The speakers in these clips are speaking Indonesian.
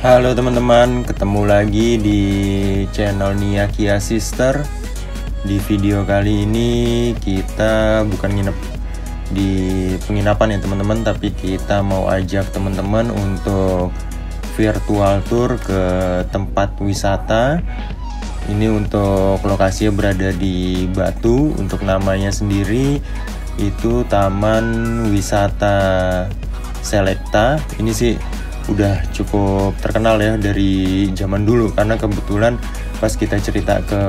Halo teman-teman, ketemu lagi di channel Nia Kia Sister. Di video kali ini kita bukan nginep di penginapan ya teman-teman, tapi kita mau ajak teman-teman untuk virtual tour ke tempat wisata. Ini untuk lokasinya berada di Batu. Untuk namanya sendiri itu Taman Wisata Selecta. Ini sih udah cukup terkenal ya dari zaman dulu, karena kebetulan pas kita cerita ke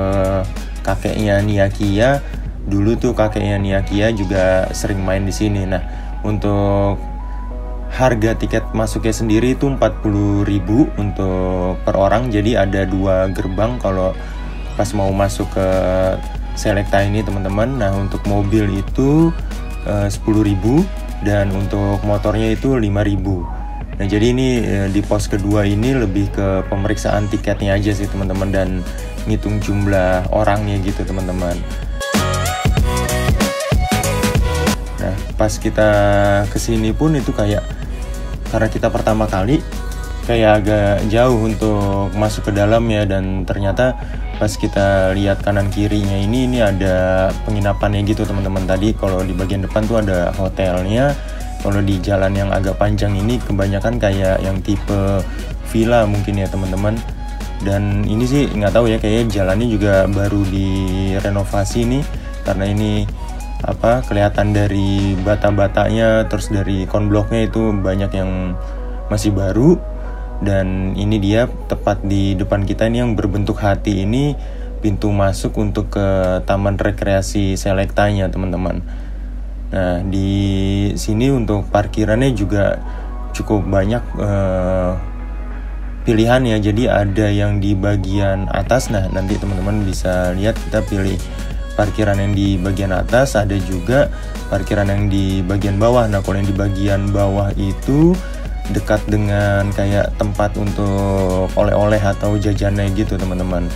kakeknya Nia Kia, dulu tuh kakeknya Nia Kia juga sering main di sini. Nah, untuk harga tiket masuknya sendiri itu 40.000 untuk per orang. Jadi ada 2 gerbang kalau pas mau masuk ke Selecta ini teman-teman. Nah, untuk mobil itu 10.000 dan untuk motornya itu 5.000. Nah, jadi ini di pos kedua ini lebih ke pemeriksaan tiketnya aja sih teman-teman, dan ngitung jumlah orangnya gitu teman-teman. Nah, pas kita kesini pun itu kayak, karena kita pertama kali, kayak agak jauh untuk masuk ke dalam ya, dan ternyata pas kita lihat kanan kirinya ini ada penginapannya gitu teman-teman. Tadi kalau di bagian depan tuh ada hotelnya. Kalau di jalan yang agak panjang ini kebanyakan kayak yang tipe villa mungkin ya teman-teman. Dan ini sih nggak tahu ya, kayaknya jalannya juga baru direnovasi nih, karena ini kelihatan dari bata-batanya, terus dari konbloknya itu banyak yang masih baru. Dan ini dia tepat di depan kita ini yang berbentuk hati ini, pintu masuk untuk ke taman rekreasi Selectanya teman-teman. Nah, di sini untuk parkirannya juga cukup banyak pilihan ya. Jadi ada yang di bagian atas. Nah, nanti teman-teman bisa lihat, kita pilih parkiran yang di bagian atas. Ada juga parkiran yang di bagian bawah. Nah, kalau yang di bagian bawah itu dekat dengan kayak tempat untuk oleh-oleh atau jajannya gitu teman-teman.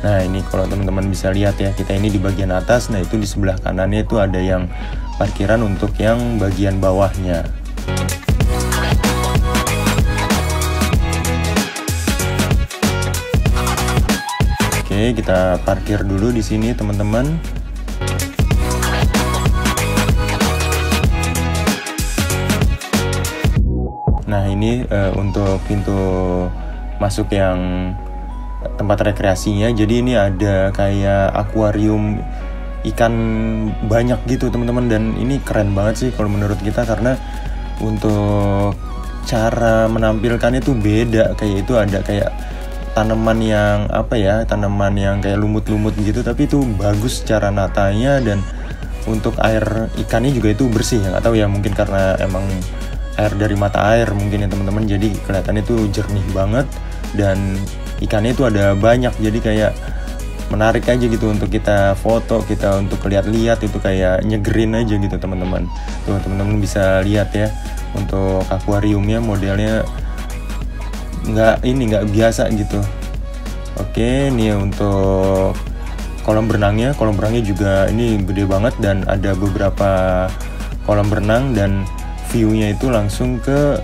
Nah, ini kalau teman-teman bisa lihat ya, kita ini di bagian atas. Nah, itu di sebelah kanannya itu ada yang parkiran untuk yang bagian bawahnya. Oke, kita parkir dulu di sini teman-teman. Nah, ini untuk pintu masuk yang tempat rekreasinya. Jadi ini ada kayak akuarium ikan banyak gitu teman-teman, dan ini keren banget sih kalau menurut kita, karena untuk cara menampilkannya tuh beda. Kayak itu ada kayak tanaman yang tanaman yang kayak lumut-lumut gitu, tapi itu bagus cara natanya. Dan untuk air ikannya juga itu bersih ya, nggak tahu ya, mungkin karena emang air dari mata air mungkin ya teman-teman, jadi kelihatannya tuh jernih banget dan ikannya itu ada banyak. Jadi kayak menarik aja gitu untuk kita foto, kita untuk lihat-lihat, itu kayak nyegerin aja gitu teman-teman. Tuh teman-teman bisa lihat ya, untuk akuariumnya modelnya nggak biasa gitu. Oke, ini untuk kolam berangnya juga ini gede banget, dan ada beberapa kolam berenang, dan view-nya itu langsung ke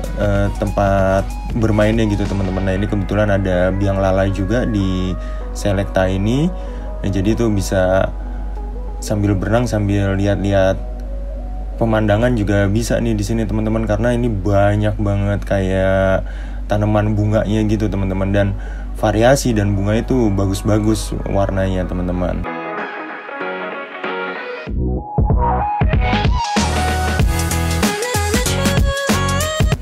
tempat bermainnya gitu teman-teman. Nah, ini kebetulan ada biang lala juga di Selecta ini. Nah, jadi tuh bisa sambil berenang sambil lihat-lihat pemandangan juga bisa nih di sini teman-teman, karena ini banyak banget kayak tanaman bunganya gitu teman-teman, dan variasi dan bunga itu bagus-bagus warnanya teman-teman.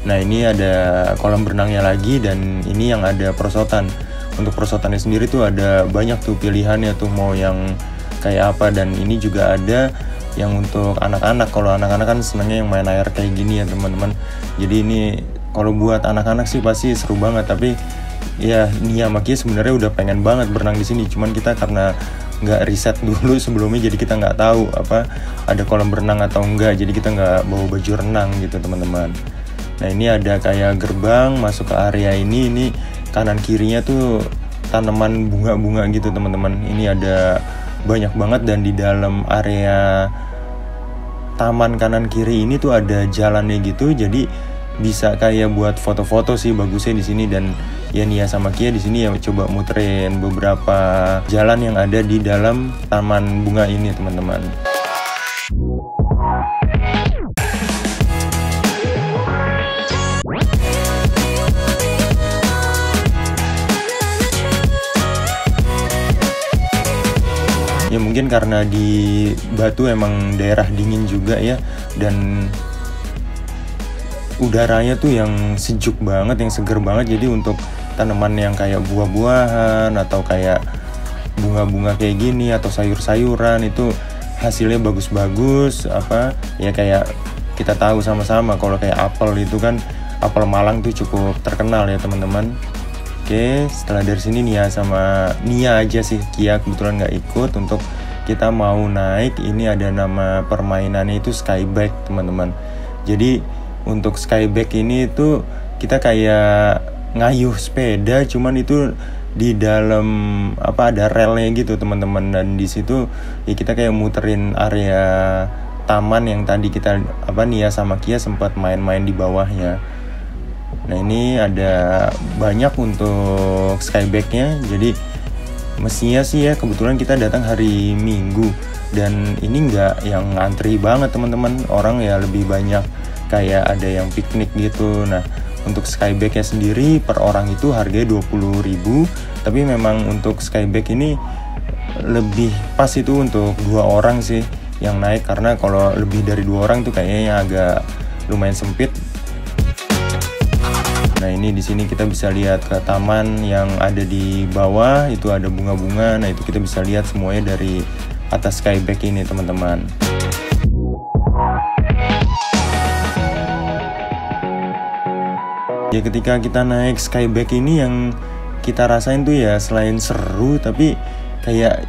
Nah, ini ada kolam berenangnya lagi, dan ini yang ada perosotan. Untuk perosotannya sendiri tuh ada banyak tuh pilihannya tuh, mau yang kayak apa. Dan ini juga ada yang untuk anak-anak. Kalau anak-anak kan senangnya yang main air kayak gini ya teman-teman. Jadi ini kalau buat anak-anak sih pasti seru banget. Tapi ya, Nia sama Kia sebenarnya udah pengen banget berenang di sini, cuman kita karena nggak riset dulu sebelumnya, jadi kita nggak tahu ada kolam berenang atau enggak. Jadi kita nggak bawa baju renang gitu teman-teman. Nah, ini ada kayak gerbang masuk ke area ini. Ini kanan kirinya tuh tanaman bunga-bunga gitu teman-teman. Ini ada banyak banget, dan di dalam area taman kanan kiri ini tuh ada jalannya gitu. Jadi bisa kayak buat foto-foto sih bagusnya di sini. Dan ya Nia sama Kia di sini ya coba muterin beberapa jalan yang ada di dalam taman bunga ini teman-teman. Ya mungkin karena di Batu emang daerah dingin juga ya, dan udaranya tuh yang sejuk banget, yang seger banget. Jadi untuk tanaman yang kayak buah-buahan atau kayak bunga-bunga kayak gini atau sayur-sayuran itu hasilnya bagus-bagus. Apa ya, kayak kita tahu sama-sama kalau kayak apel itu kan, apel Malang tuh cukup terkenal ya teman-teman. Oke, setelah dari sini Nia aja sih, Kia kebetulan nggak ikut. Untuk kita mau naik, ini ada nama permainannya itu Skyback teman-teman. Jadi untuk Skyback ini tuh kita kayak ngayuh sepeda, cuman itu di dalam ada relnya gitu teman-teman. Dan di situ ya kita kayak muterin area taman yang tadi kita Nia sama Kia sempat main-main di bawahnya. Nah ini ada banyak untuk Skybacknya. Jadi mestinya sih ya, kebetulan kita datang hari Minggu dan ini nggak yang ngantri banget teman-teman. Orang ya lebih banyak kayak ada yang piknik gitu. Nah untuk Skybacknya sendiri per orang itu harganya 20.000. Tapi memang untuk Skyback ini lebih pas itu untuk 2 orang sih yang naik, karena kalau lebih dari 2 orang tuh kayaknya agak lumayan sempit. Nah ini di sini kita bisa lihat ke taman yang ada di bawah, itu ada bunga-bunga. Nah itu kita bisa lihat semuanya dari atas Skyback ini teman-teman. Ya ketika kita naik Skyback ini yang kita rasain tuh ya selain seru, tapi kayak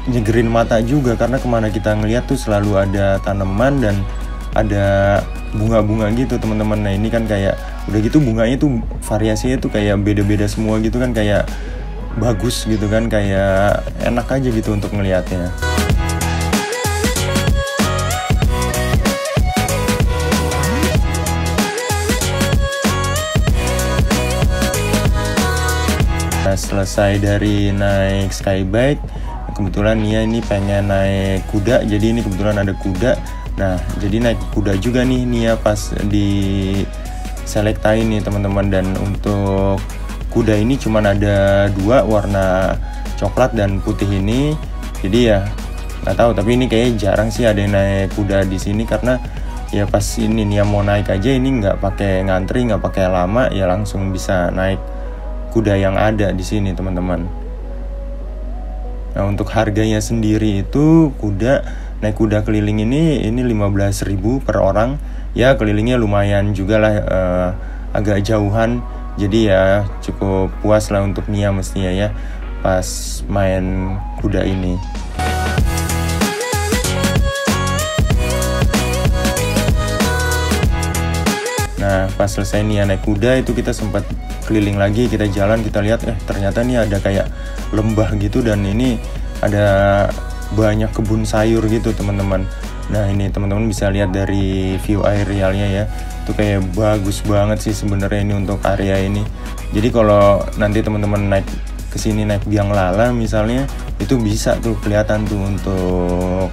nyegerin mata juga, karena kemana kita ngeliat tuh selalu ada tanaman dan ada bunga-bunga gitu teman-teman. Nah ini kan kayak udah gitu bunganya tuh variasinya tuh kayak beda-beda semua gitu kan, kayak bagus gitu kan, kayak enak aja gitu untuk ngelihatnya. Nah selesai dari naik Skyback, kebetulan Nia ini pengen naik kuda, jadi ini kebetulan ada kuda. Nah jadi naik kuda juga nih Nia pas di Selecta ini teman-teman. Dan untuk kuda ini cuman ada 2, warna coklat dan putih ini. Jadi ya nggak tahu, tapi ini kayaknya jarang sih ada yang naik kuda di sini, karena ya pas ini Nia mau naik aja ini nggak pakai ngantri, nggak pakai lama, ya langsung bisa naik kuda yang ada di sini teman-teman. Nah untuk harganya sendiri itu naik kuda keliling ini 15.000 per orang. Ya kelilingnya lumayan juga lah, agak jauhan. Jadi ya cukup puas lah untuk Nia mestinya ya pas main kuda ini. Nah pas selesai Nia naik kuda itu kita sempat keliling lagi, kita jalan, kita lihat ternyata nih ada kayak lembah gitu, dan ini ada banyak kebun sayur gitu teman-teman. Nah ini teman-teman bisa lihat dari view aerialnya ya, itu kayak bagus banget sih sebenarnya ini untuk area ini. Jadi kalau nanti teman-teman naik ke sini naik biang lala misalnya, itu bisa tuh kelihatan tuh untuk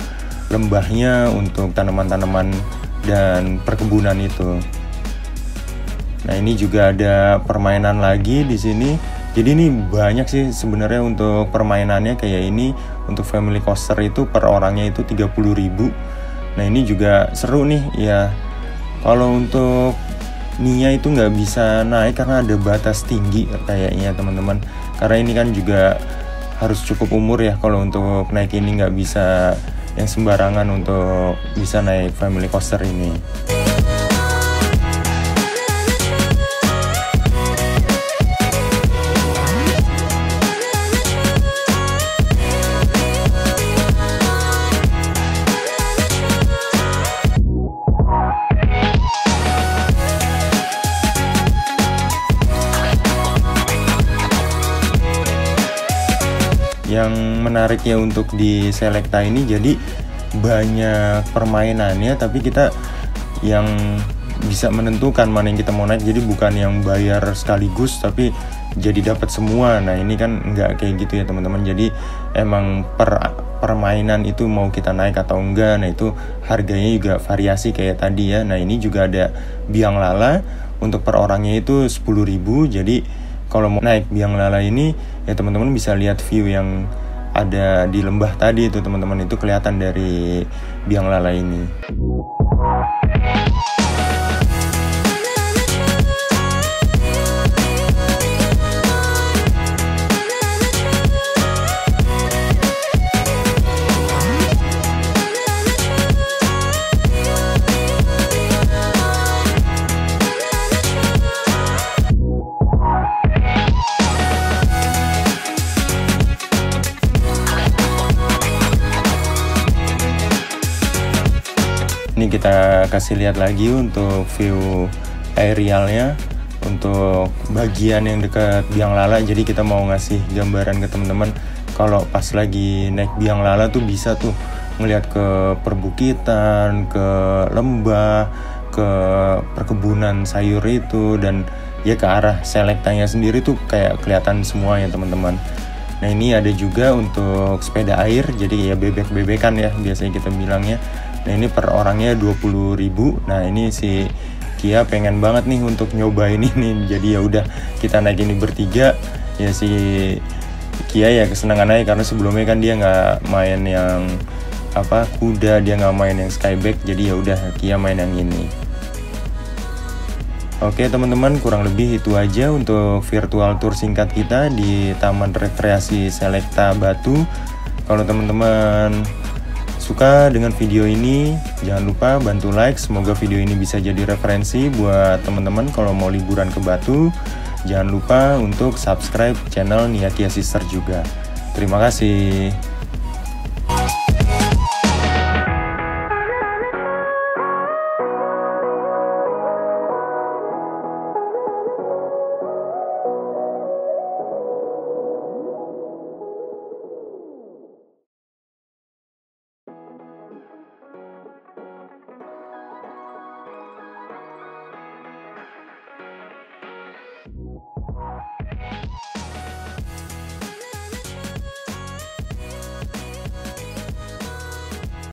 lembahnya, untuk tanaman-tanaman dan perkebunan itu. Nah ini juga ada permainan lagi di sini. Jadi ini banyak sih sebenarnya untuk permainannya. Kayak ini untuk family coaster itu per orangnya itu 30.000. Nah ini juga seru nih ya. Kalau untuk Nia itu nggak bisa naik karena ada batas tinggi kayaknya teman-teman. Karena ini kan juga harus cukup umur ya, kalau untuk naik ini nggak bisa yang sembarangan untuk bisa naik family coaster ini. Yang menariknya untuk di Selecta ini, jadi banyak permainannya, tapi kita yang bisa menentukan mana yang kita mau naik. Jadi bukan yang bayar sekaligus tapi jadi dapat semua. Nah ini kan nggak kayak gitu ya teman-teman. Jadi emang permainan itu mau kita naik atau enggak. Nah itu harganya juga variasi kayak tadi ya. Nah ini juga ada biang lala, untuk per orangnya itu 10.000. Jadi kalau mau naik biang lala ini ya teman-teman bisa lihat view yang ada di lembah tadi itu teman-teman, itu kelihatan dari biang lala ini. Ini kita kasih lihat lagi untuk view aerialnya untuk bagian yang dekat biang lala. Jadi kita mau ngasih gambaran ke teman-teman kalau pas lagi naik biang lala tuh bisa tuh ngelihat ke perbukitan, ke lembah, ke perkebunan sayur itu, dan ya ke arah selektanya sendiri tuh kayak kelihatan semua ya teman-teman. Nah ini ada juga untuk sepeda air, jadi ya bebek-bebekan ya biasanya kita bilangnya. Nah ini per orangnya 20.000. Nah ini si Kia pengen banget nih untuk nyobain ini. Jadi ya udah kita naik ini bertiga. Ya si Kia ya kesenangan aja karena sebelumnya kan dia nggak main yang kuda, dia nggak main yang skyback. Jadi ya udah Kia main yang ini. Oke teman-teman, kurang lebih itu aja untuk virtual tour singkat kita di Taman Rekreasi Selekta Batu. Kalau teman-teman suka dengan video ini, jangan lupa bantu like. Semoga video ini bisa jadi referensi buat teman-teman kalau mau liburan ke Batu. Jangan lupa untuk subscribe channel Nia Kia Sister juga. Terima kasih.